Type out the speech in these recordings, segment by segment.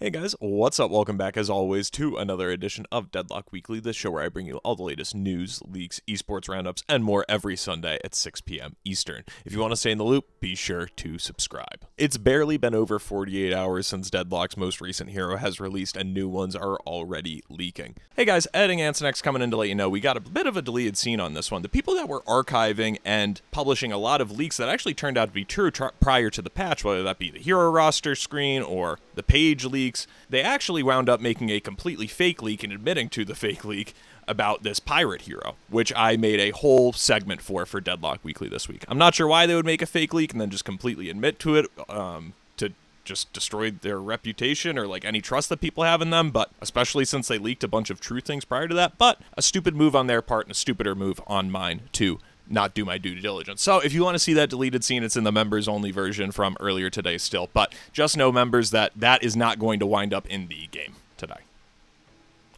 Hey guys, what's up? Welcome back as always to another edition of Deadlock Weekly, the show where I bring you all the latest news, leaks, esports roundups, and more every Sunday at 6 p.m. Eastern. If you want to stay in the loop, be sure to subscribe. It's barely been over 48 hours since Deadlock's most recent hero has released and new ones are already leaking. Hey guys, Editing Ansonex coming in to let you know we got a bit of a deleted scene on this one. The people that were archiving and publishing a lot of leaks that actually turned out to be true prior to the patch, whether that be the hero roster screen or the page leaks, they actually wound up making a completely fake leak and admitting to the fake leak about this pirate hero, which I made a whole segment for Deadlock Weekly this week. I'm not sure why they would make a fake leak and then just completely admit to it to just destroy their reputation or like any trust that people have in them, but especially since they leaked a bunch of true things prior to that. But a stupid move on their part and a stupider move on mine too. Not do my due diligence. So if you want to see that deleted scene, it's in the members only version from earlier today still, but just know, members, that that is not going to wind up in the game today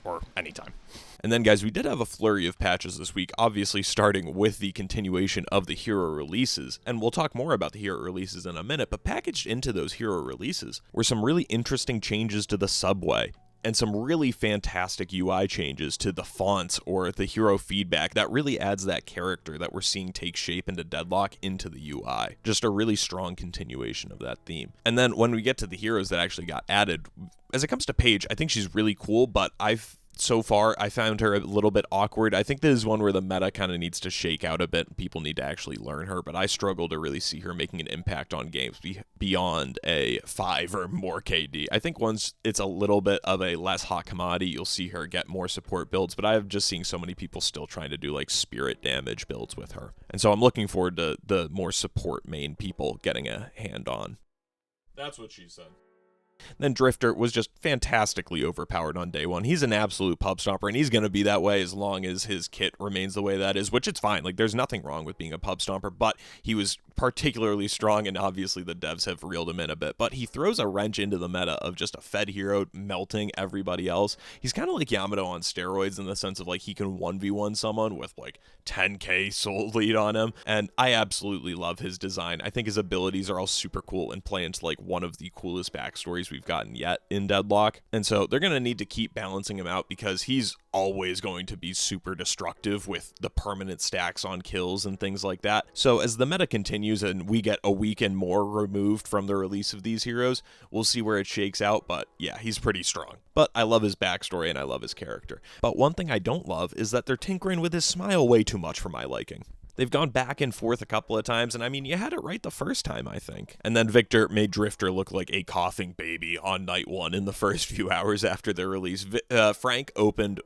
or anytime. And then guys, we did have a flurry of patches this week, obviously starting with the continuation of the hero releases, and we'll talk more about the hero releases in a minute, but packaged into those hero releases were some really interesting changes to the subway and some really fantastic UI changes to the fonts or the hero feedback that really adds that character that we're seeing take shape into Deadlock into the UI. Just a really strong continuation of that theme. And then when we get to the heroes that actually got added, as it comes to Paige, I think she's really cool, but so far, I found her a little bit awkward. I think this is one where the meta kind of needs to shake out a bit. People need to actually learn her, but I struggle to really see her making an impact on games beyond a 5 or more KD. I think once it's a little bit of a less hot commodity, you'll see her get more support builds, but I've just seen so many people still trying to do like spirit damage builds with her. And so I'm looking forward to the more support main people getting a hand on. That's what she said. Then Drifter was just fantastically overpowered on day one. He's an absolute pub stomper, and he's going to be that way as long as his kit remains the way that is, which it's fine. Like, there's nothing wrong with being a pub stomper, but he was particularly strong, and obviously the devs have reeled him in a bit. But he throws a wrench into the meta of just a fed hero melting everybody else. He's kind of like Yamato on steroids in the sense of, like, he can 1v1 someone with, like, 10k soul lead on him, and I absolutely love his design. I think his abilities are all super cool and play into, like, one of the coolest backstories we've gotten yet in Deadlock, and so they're going to need to keep balancing him out because he's always going to be super destructive with the permanent stacks on kills and things like that. So as the meta continues and we get a week and more removed from the release of these heroes, we'll see where it shakes out, but yeah, he's pretty strong. But I love his backstory and I love his character. But one thing I don't love is that they're tinkering with his smile way too much for my liking. They've gone back and forth a couple of times, and I mean, you had it right the first time, I think. And then Victor made Drifter look like a coughing baby on night one in the first few hours after their release. Victor opened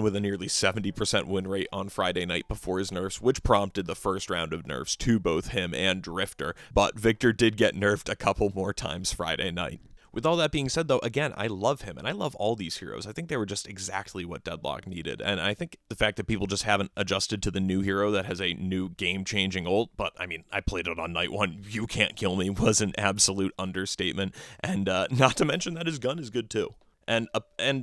with a nearly 70% win rate on Friday night before his nerfs, which prompted the first round of nerfs to both him and Drifter. But Victor did get nerfed a couple more times Friday night. With all that being said, though, again, I love him, and I love all these heroes. I think they were just exactly what Deadlock needed, and I think the fact that people just haven't adjusted to the new hero that has a new game-changing ult, but, I mean, I played it on night one, you can't kill me, was an absolute understatement, and not to mention that his gun is good, too. And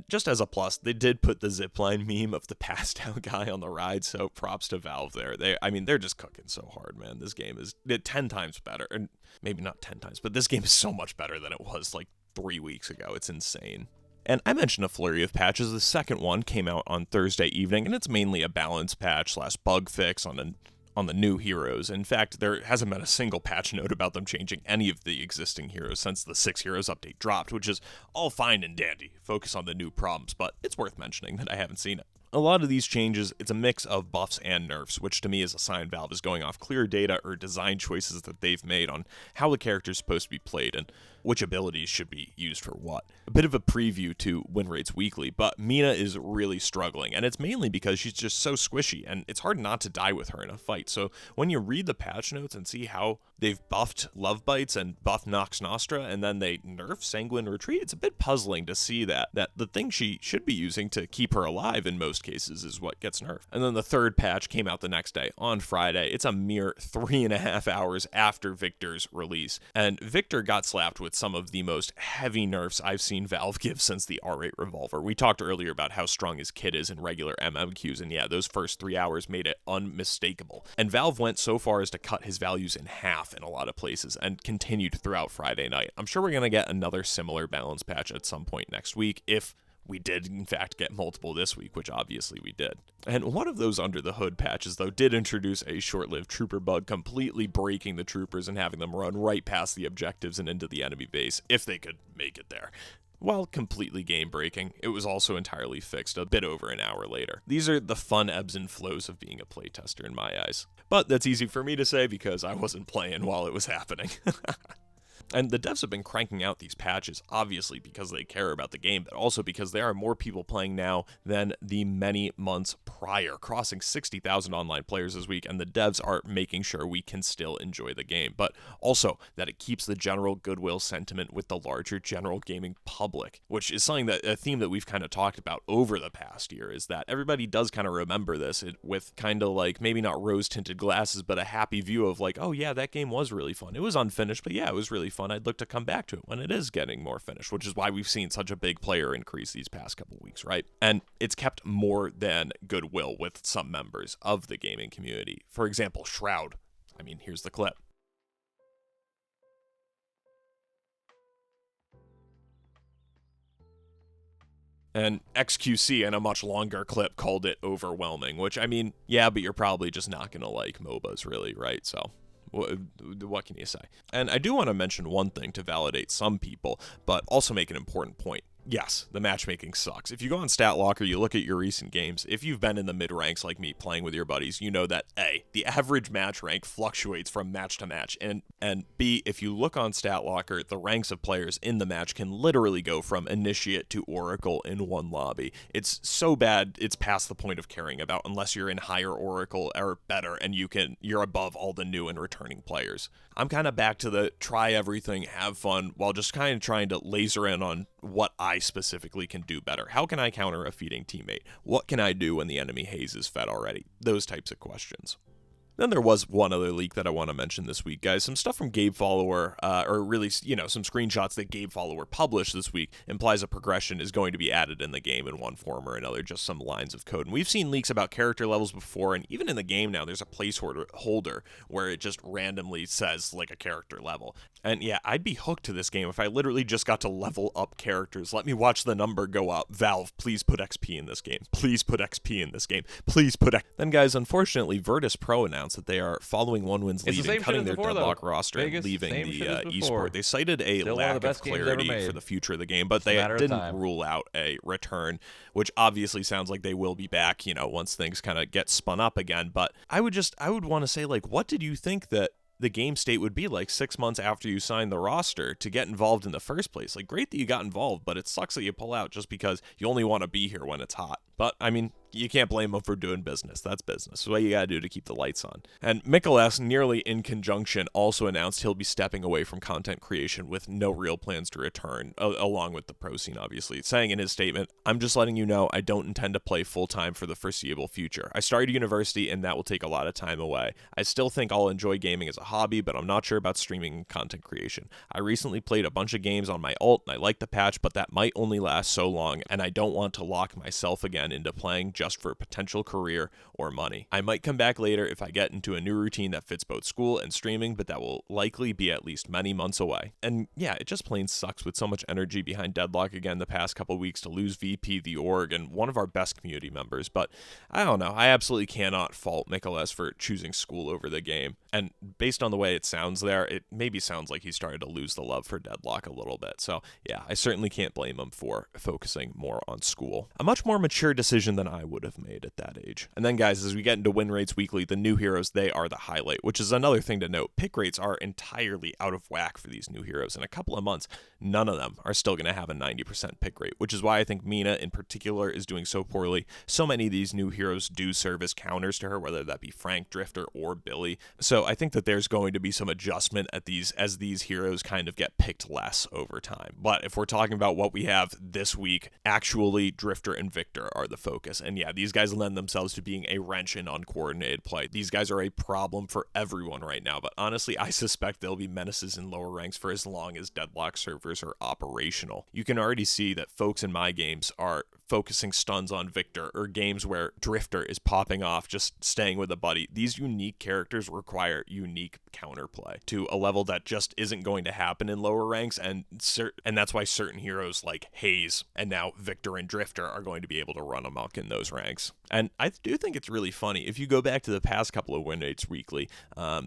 just as a plus, they did put the zipline meme of the passed out guy on the ride, so props to Valve there. They're just cooking so hard, man. This game is 10 times better, and maybe not 10 times, but this game is so much better than it was, like, 3 weeks ago. It's insane. And I mentioned a flurry of patches. The second one came out on Thursday evening, and it's mainly a balance patch / bug fix on the new heroes. In fact, there hasn't been a single patch note about them changing any of the existing heroes since the 6 Heroes update dropped, which is all fine and dandy. Focus on the new problems, but it's worth mentioning that I haven't seen it. A lot of these changes, it's a mix of buffs and nerfs, which to me is a sign Valve is going off clear data or design choices that they've made on how the character is supposed to be played and which abilities should be used for what. A bit of a preview to Winrates Weekly, but Mina is really struggling, and it's mainly because she's just so squishy, and it's hard not to die with her in a fight. So when you read the patch notes and see how they've buffed Love Bites and buffed Nox Nostra, and then they nerf Sanguine Retreat, it's a bit puzzling to see that the thing she should be using to keep her alive in most cases is what gets nerfed. And then the third patch came out the next day, on Friday. It's a mere 3.5 hours after Victor's release, and Victor got slapped with with some of the most heavy nerfs I've seen Valve give since the R8 Revolver. We talked earlier about how strong his kit is in regular MMQs, and yeah, those first 3 hours made it unmistakable. And Valve went so far as to cut his values in half in a lot of places and continued throughout Friday night. I'm sure we're going to get another similar balance patch at some point next week if we did, in fact, get multiple this week, which obviously we did. And one of those under the hood patches, though, did introduce a short-lived trooper bug, completely breaking the troopers and having them run right past the objectives and into the enemy base, if they could make it there. While completely game-breaking, it was also entirely fixed a bit over an hour later. These are the fun ebbs and flows of being a playtester in my eyes. But that's easy for me to say because I wasn't playing while it was happening. And the devs have been cranking out these patches, obviously because they care about the game, but also because there are more people playing now than the many months prior, crossing 60,000 online players this week, and the devs are making sure we can still enjoy the game, but also that it keeps the general goodwill sentiment with the larger general gaming public, which is something that a theme that we've kind of talked about over the past year, is that everybody does kind of remember this with kind of like, maybe not rose-tinted glasses, but a happy view of like, oh yeah, that game was really fun. It was unfinished, but yeah, it was really fun. I'd look to come back to it when it is getting more finished, which is why we've seen such a big player increase these past couple weeks, right? And it's kept more than goodwill with some members of the gaming community. For example, Shroud. I mean, here's the clip. And XQC in a much longer clip called it overwhelming, which, I mean, yeah, but you're probably just not going to like MOBAs, really, right? So what can you say? And I do want to mention one thing to validate some people, but also make an important point. Yes, the matchmaking sucks. If you go on StatLocker, you look at your recent games, if you've been in the mid-ranks like me playing with your buddies, you know that A, the average match rank fluctuates from match to match, and B, if you look on StatLocker, the ranks of players in the match can literally go from Initiate to Oracle in one lobby. It's so bad, it's past the point of caring about unless you're in higher Oracle or better, and you're above all the new and returning players. I'm kind of back to the try everything, have fun, while just kind of trying to laser in on what I specifically can do better. How can I counter a feeding teammate? What can I do when the enemy haze is fed already? Those types of questions. Then there was one other leak that I want to mention this week, guys. Some stuff from Gabe Follower, or really, some screenshots that Gabe Follower published this week implies a progression is going to be added in the game in one form or another, just some lines of code. And we've seen leaks about character levels before, and even in the game now, there's a placeholder where it just randomly says, like, a character level. And yeah, I'd be hooked to this game if I literally just got to level up characters. Let me watch the number go up. Valve, please put XP in this game. Please put XP in this game. Please put XP. Then, guys, unfortunately, Virtus Pro announced that they are following OneWin's lead and cutting their Deadlock roster and leaving the esport. They cited a lack of clarity for the future of the game, but they didn't rule out a return, which obviously sounds like they will be back, once things kind of get spun up again. But I would want to say, like, what did you think that the game state would be like 6 months after you signed the roster to get involved in the first place? Like, great that you got involved, but it sucks that you pull out just because you only want to be here when it's hot. But, I mean, you can't blame them for doing business. That's business. It's what you gotta do to keep the lights on. And MikaelS, nearly in conjunction, also announced he'll be stepping away from content creation with no real plans to return, along with the pro scene, obviously, saying in his statement, "I'm just letting you know I don't intend to play full-time for the foreseeable future. I started university, and that will take a lot of time away. I still think I'll enjoy gaming as a hobby, but I'm not sure about streaming and content creation. I recently played a bunch of games on my alt, and I like the patch, but that might only last so long, and I don't want to lock myself again into playing just for a potential career or money. I might come back later if I get into a new routine that fits both school and streaming, but that will likely be at least many months away." And yeah, it just plain sucks with so much energy behind Deadlock again the past couple weeks to lose VP, the org, and one of our best community members. But I don't know, I absolutely cannot fault MikaelS for choosing school over the game. And based on the way it sounds there, it maybe sounds like he's started to lose the love for Deadlock a little bit. So yeah, I certainly can't blame him for focusing more on school. A much more mature decision than I would have made at that age. And then, guys, as we get into Winrates Weekly, the new heroes, they are the highlight, which is another thing to note. Pick rates are entirely out of whack for these new heroes. In a couple of months, none of them are still going to have a 90% pick rate, which is why I think Mina in particular is doing so poorly. So many of these new heroes do serve as counters to her, whether that be Frank, Drifter, or Billy. So I think that there's going to be some adjustment at as these heroes kind of get picked less over time. But if we're talking about what we have this week, actually Drifter and Victor are the focus. And yeah, yeah, these guys lend themselves to being a wrench in uncoordinated play. These guys are a problem for everyone right now, but honestly, I suspect they'll be menaces in lower ranks for as long as Deadlock servers are operational. You can already see that folks in my games are focusing stuns on Victor, or games where Drifter is popping off, just staying with a buddy. These unique characters require unique counterplay to a level that just isn't going to happen in lower ranks, and that's why certain heroes like Haze and now Victor and Drifter are going to be able to run amok in those ranks. And I do think it's really funny. If you go back to the past couple of Winrates Weekly,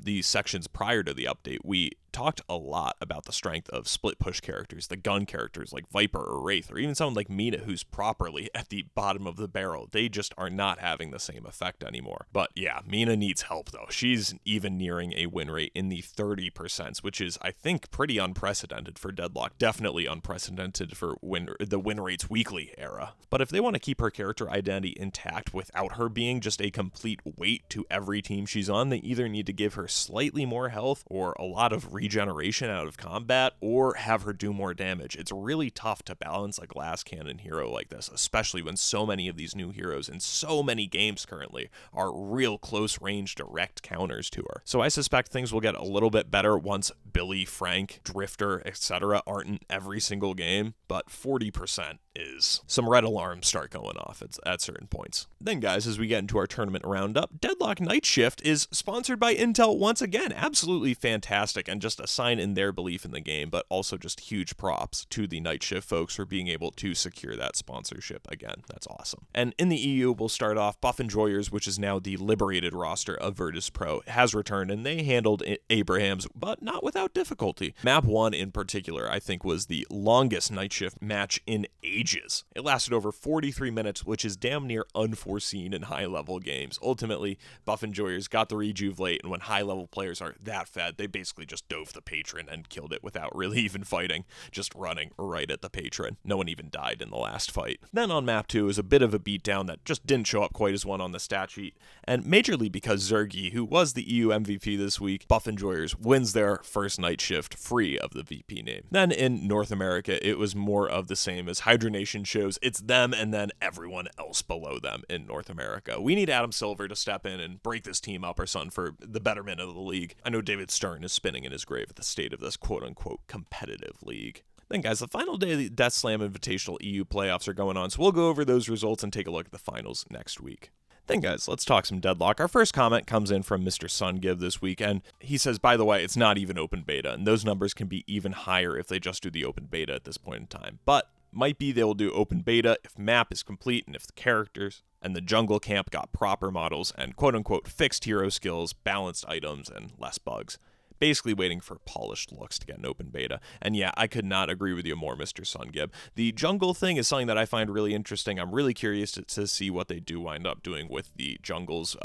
these sections prior to the update, we talked a lot about the strength of split push characters, the gun characters like Viper or Wraith, or even someone like Mina who's properly at the bottom of the barrel. They just are not having the same effect anymore. But yeah, Mina needs help though. She's even nearing a win rate in the 30%, which is, I think, pretty unprecedented for Deadlock. Definitely unprecedented for the Winrates Weekly era. But if they want to keep her character identity intact without her being just a complete weight to every team she's on, they either need to give her slightly more health or a lot of regeneration out of combat, or have her do more damage. It's really tough to balance a glass cannon hero like this, especially when so many of these new heroes in so many games currently are real close range direct counters to her. So I suspect things will get a little bit better once Billy, Frank, Drifter, etc. aren't in every single game, but 40% is some red alarms start going off at certain points. Then guys, as we get into our tournament roundup, Deadlock Night Shift is sponsored by Intel once again. Absolutely fantastic, and just a sign in their belief in the game, but also just huge props to the Night Shift folks for being able to secure that sponsorship again. That's awesome. And in the EU, we'll start off Buff Enjoyers, which is now the liberated roster of Virtus Pro, has returned, and they handled Abrahams, but not without difficulty. Map 1 in particular, I think, was the longest Night Shift match in ages. It lasted over 43 minutes, which is damn near unforeseen in high-level games. Ultimately, Buff Enjoyers got the rejuve late, and when high-level players are that fed, they basically just dove the patron and killed it without really even fighting, just running right at the patron. No one even died in the last fight. Then on map 2 is a bit of a beatdown that just didn't show up quite as one on the stat sheet, and majorly because Zergy, who was the EU MVP this week, Buff Enjoyers wins their first Night Shift free of the VP name. Then in North America, it was more of the same as Hydra Nation shows. It's them and then everyone else below them in North America. We need Adam Silver to step in and break this team up or something for the betterment of the league. I know David Stern is spinning in his grave at the state of this quote-unquote competitive league. Then guys, the final day of the Death Slam Invitational EU playoffs are going on, so we'll go over those results and take a look at the finals next week. Then guys, let's talk some Deadlock. Our first comment comes in from Mr. Sungib this week, and he says, by the way, it's not even open beta, and those numbers can be even higher if they just do the open beta at this point in time. But might be they will do open beta if map is complete and if the characters and the jungle camp got proper models and quote-unquote fixed hero skills, balanced items, and less bugs. Basically waiting for polished looks to get an open beta. And yeah, I could not agree with you more, Mr. Sungib. The jungle thing is something that I find really interesting. I'm really curious to see what they do wind up doing with the jungles,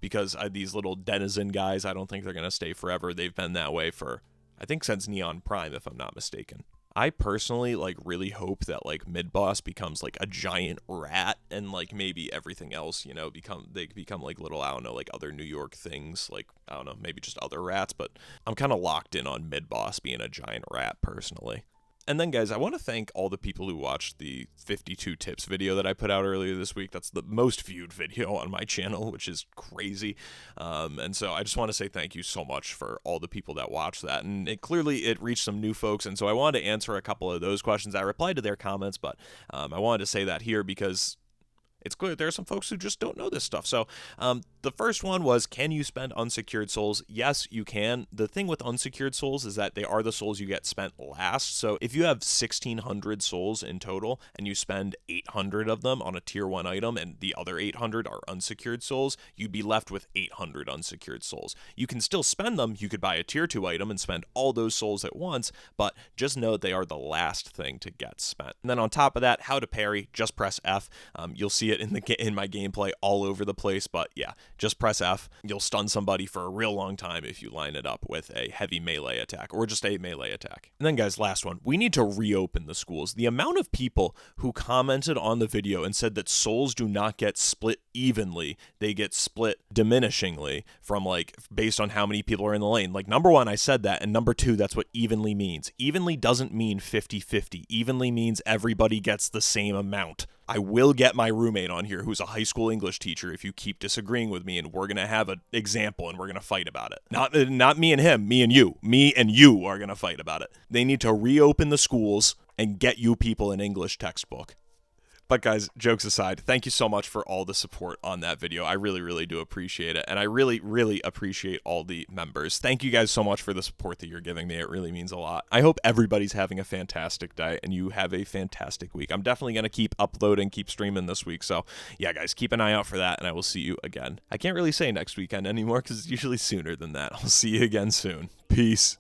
because these little denizen guys, I don't think they're going to stay forever. They've been that way for, I think, since Neon Prime, if I'm not mistaken. I personally really hope that mid boss becomes a giant rat, and maybe everything else, become little, I don't know, other New York things, I don't know, maybe just other rats, but I'm kind of locked in on mid boss being a giant rat personally. And then, guys, I want to thank all the people who watched the 52 tips video that I put out earlier this week. That's the most viewed video on my channel, which is crazy. And so I just want to say thank you so much for all the people that watched that. And it reached some new folks, and so I wanted to answer a couple of those questions. I replied to their comments, but I wanted to say that here because it's clear there are some folks who just don't know this stuff. So the first one was, can you spend unsecured souls? Yes, you can. The thing with unsecured souls is that they are the souls you get spent last. So if you have 1,600 souls in total and you spend 800 of them on a tier 1 item and the other 800 are unsecured souls, you'd be left with 800 unsecured souls. You can still spend them. You could buy a tier 2 item and spend all those souls at once, but just know they are the last thing to get spent. And then on top of that, how to parry, just press F. You'll see it in my gameplay all over the place, but yeah, just press F. You'll stun somebody for a real long time if you line it up with a heavy melee attack or just a melee attack. And then guys, last one, we need to reopen the schools. The amount of people who commented on the video and said that souls do not get split evenly, they get split diminishingly from based on how many people are in the lane. Number one, I said that, and number two, that's what evenly means. Evenly doesn't mean 50-50. Evenly means everybody gets the same amount. I will get my roommate on here who's a high school English teacher if you keep disagreeing with me, and we're going to have an example and we're going to fight about it. Not me and him, me and you. Me and you are going to fight about it. They need to reopen the schools and get you people an English textbook. But guys, jokes aside, thank you so much for all the support on that video. I really, really do appreciate it. And I really, really appreciate all the members. Thank you guys so much for the support that you're giving me. It really means a lot. I hope everybody's having a fantastic day and you have a fantastic week. I'm definitely going to keep uploading, keep streaming this week. So yeah, guys, keep an eye out for that and I will see you again. I can't really say next weekend anymore because it's usually sooner than that. I'll see you again soon. Peace.